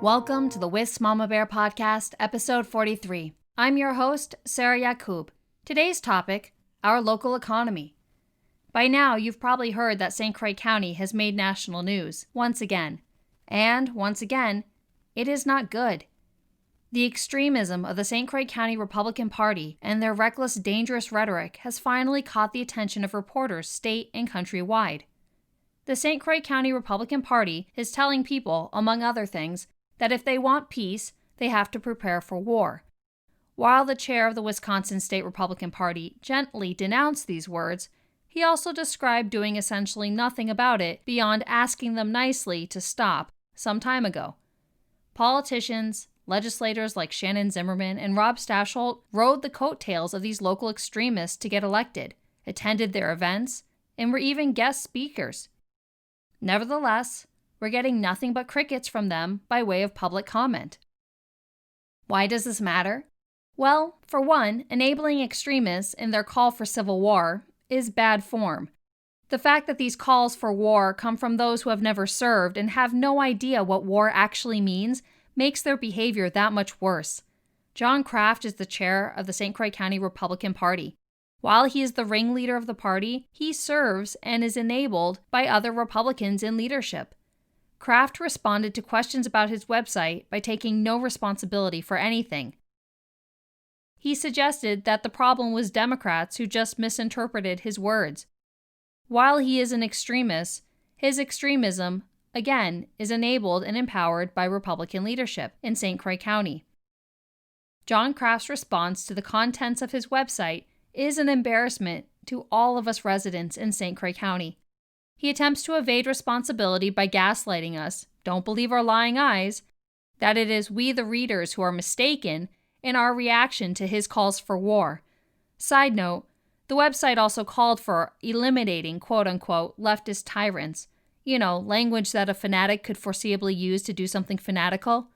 Welcome to the Wisp Mama Bear Podcast, episode 43. I'm your host, Sarah Yacoub. Today's topic, our local economy. By now, you've probably heard that St. Croix County has made national news, once again. And, once again, it is not good. The extremism of the St. Croix County Republican Party and their reckless, dangerous rhetoric has finally caught the attention of reporters state and countrywide. The St. Croix County Republican Party is telling people, among other things, that if they want peace, they have to prepare for war. While the chair of the Wisconsin State Republican Party gently denounced these words, he also described doing essentially nothing about it beyond asking them nicely to stop some time ago. Politicians, legislators like Shannon Zimmerman and Rob Stachel rode the coattails of these local extremists to get elected, attended their events, and were even guest speakers. Nevertheless, we're getting nothing but crickets from them by way of public comment. Why does this matter? Well, for one, enabling extremists in their call for civil war is bad form. The fact that these calls for war come from those who have never served and have no idea what war actually means makes their behavior that much worse. John Kraft is the chair of the St. Croix County Republican Party. While he is the ringleader of the party, he serves and is enabled by other Republicans in leadership. Kraft responded to questions about his website by taking no responsibility for anything. He suggested that the problem was Democrats who just misinterpreted his words. While he is an extremist, his extremism, again, is enabled and empowered by Republican leadership in St. Croix County. John Kraft's response to the contents of his website is an embarrassment to all of us residents in St. Croix County. He attempts to evade responsibility by gaslighting us, don't believe our lying eyes, that it is we the readers who are mistaken in our reaction to his calls for war. Side note, the website also called for eliminating quote-unquote leftist tyrants, language that a fanatic could foreseeably use to do something fanatical.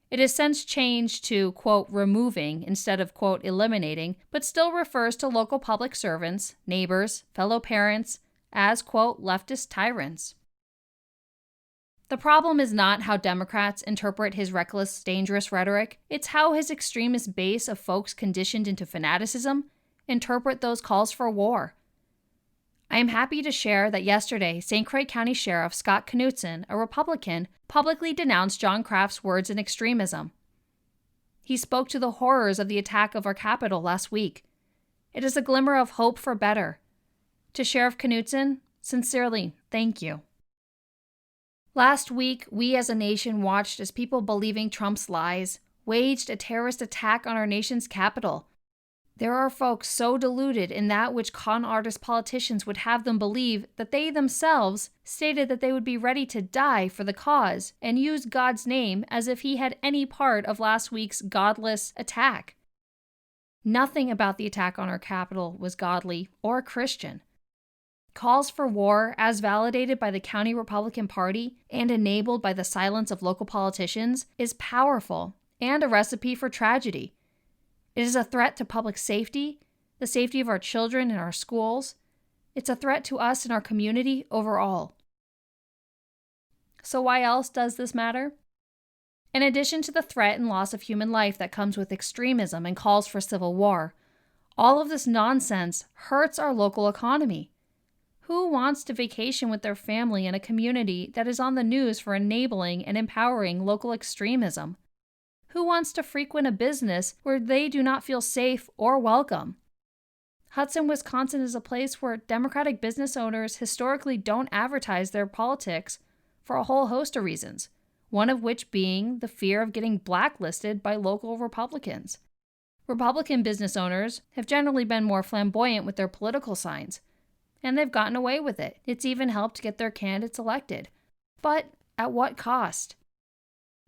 It has since changed to, quote, removing instead of, quote, eliminating, but still refers to local public servants, neighbors, fellow parents, as, quote, leftist tyrants. The problem is not how Democrats interpret his reckless, dangerous rhetoric. It's how his extremist base of folks conditioned into fanaticism interpret those calls for war. I am happy to share that yesterday, St. Croix County Sheriff Scott Knutson, a Republican, publicly denounced John Kraft's words in extremism. He spoke to the horrors of the attack of our capital last week. It is a glimmer of hope for better. To Sheriff Knutson, sincerely, thank you. Last week, we as a nation watched as people believing Trump's lies waged a terrorist attack on our nation's capital. There are folks so deluded in that which con artist politicians would have them believe that they themselves stated that they would be ready to die for the cause and use God's name as if he had any part of last week's godless attack. Nothing about the attack on our capital was godly or Christian. Calls for war, as validated by the County Republican Party and enabled by the silence of local politicians, is powerful and a recipe for tragedy. It is a threat to public safety, the safety of our children and our schools. It's a threat to us and our community overall. So why else does this matter? In addition to the threat and loss of human life that comes with extremism and calls for civil war, all of this nonsense hurts our local economy. Who wants to vacation with their family in a community that is on the news for enabling and empowering local extremism? Who wants to frequent a business where they do not feel safe or welcome? Hudson, Wisconsin is a place where Democratic business owners historically don't advertise their politics for a whole host of reasons, one of which being the fear of getting blacklisted by local Republicans. Republican business owners have generally been more flamboyant with their political signs, and they've gotten away with it. It's even helped get their candidates elected. But at what cost?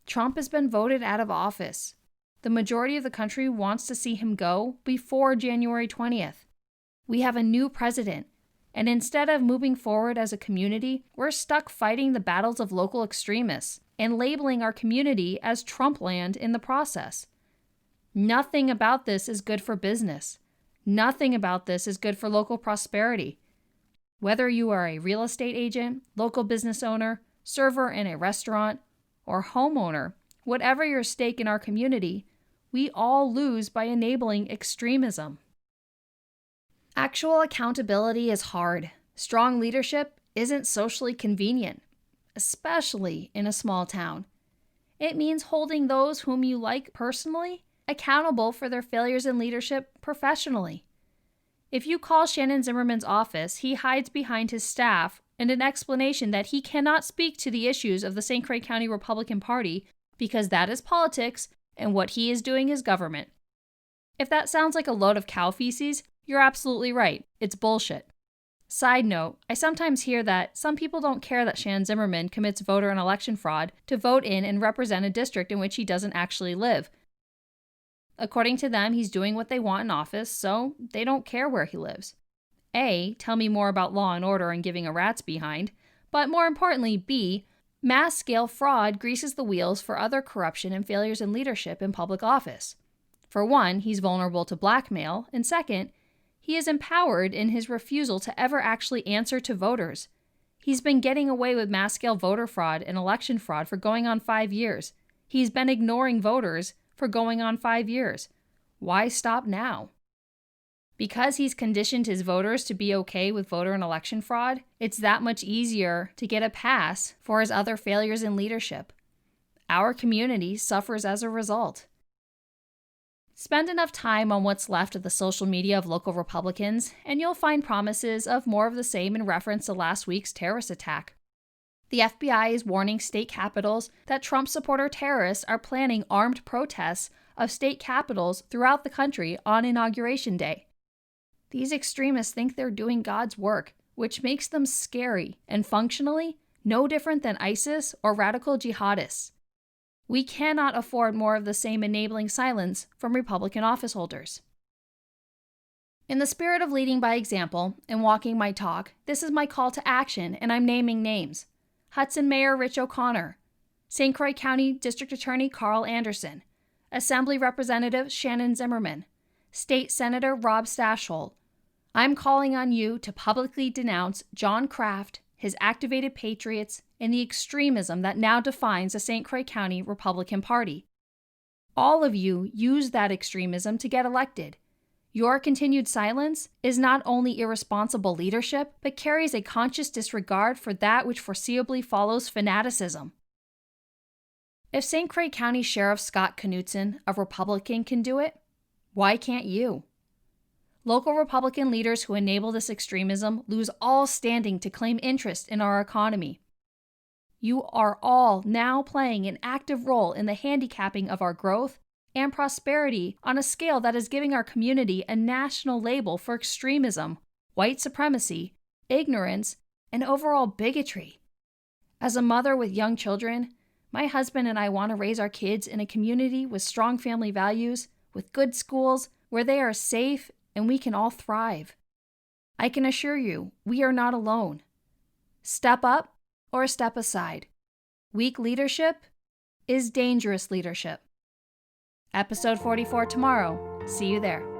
Trump has been voted out of office. The majority of the country wants to see him go before January 20th. We have a new president, and instead of moving forward as a community, we're stuck fighting the battles of local extremists and labeling our community as Trumpland in the process. Nothing about this is good for business. Nothing about this is good for local prosperity. Whether you are a real estate agent, local business owner, server in a restaurant, or homeowner Whatever your stake in our community, we all lose by enabling extremism. Actual accountability is hard. Strong leadership isn't socially convenient, especially in a small town. It means holding those whom you like personally accountable for their failures in leadership professionally. If you call Shannon Zimmerman's office, he hides behind his staff and an explanation that he cannot speak to the issues of the St. Croix County Republican Party because that is politics and what he is doing is government. If that sounds like a load of cow feces, you're absolutely right. It's bullshit. Side note, I sometimes hear that some people don't care that Shannon Zimmerman commits voter and election fraud to vote in and represent a district in which he doesn't actually live. According to them, he's doing what they want in office, so they don't care where he lives. A, tell me more about law and order and giving a rat's behind, but more importantly, B, mass-scale fraud greases the wheels for other corruption and failures in leadership in public office. For one, he's vulnerable to blackmail, and second, he is empowered in his refusal to ever actually answer to voters. He's been getting away with mass-scale voter fraud and election fraud for going on 5 years. He's been ignoring voters for going on 5 years. Why stop now? Because he's conditioned his voters to be okay with voter and election fraud, it's that much easier to get a pass for his other failures in leadership. Our community suffers as a result. Spend enough time on what's left of the social media of local Republicans, and you'll find promises of more of the same in reference to last week's terrorist attack. The FBI is warning state capitals that Trump supporter terrorists are planning armed protests of state capitals throughout the country on Inauguration Day. These extremists think they're doing God's work, which makes them scary and functionally no different than ISIS or radical jihadists. We cannot afford more of the same enabling silence from Republican office holders. In the spirit of leading by example and walking my talk, this is my call to action, and I'm naming names. Hudson Mayor Rich O'Connor, St. Croix County District Attorney Carl Anderson, Assembly Representative Shannon Zimmerman, State Senator Rob Stachel. I'm calling on you to publicly denounce John Kraft, his activated patriots, and the extremism that now defines the St. Croix County Republican Party. All of you use that extremism to get elected. Your continued silence is not only irresponsible leadership, but carries a conscious disregard for that which foreseeably follows fanaticism. If St. Croix County Sheriff Scott Knutson, a Republican, can do it, why can't you? Local Republican leaders who enable this extremism lose all standing to claim interest in our economy. You are all now playing an active role in the handicapping of our growth and prosperity on a scale that is giving our community a national label for extremism, white supremacy, ignorance, and overall bigotry. As a mother with young children, my husband and I want to raise our kids in a community with strong family values, with good schools, where they are safe and we can all thrive. I can assure you, we are not alone. Step up or step aside. Weak leadership is dangerous leadership. Episode 44 tomorrow. See you there.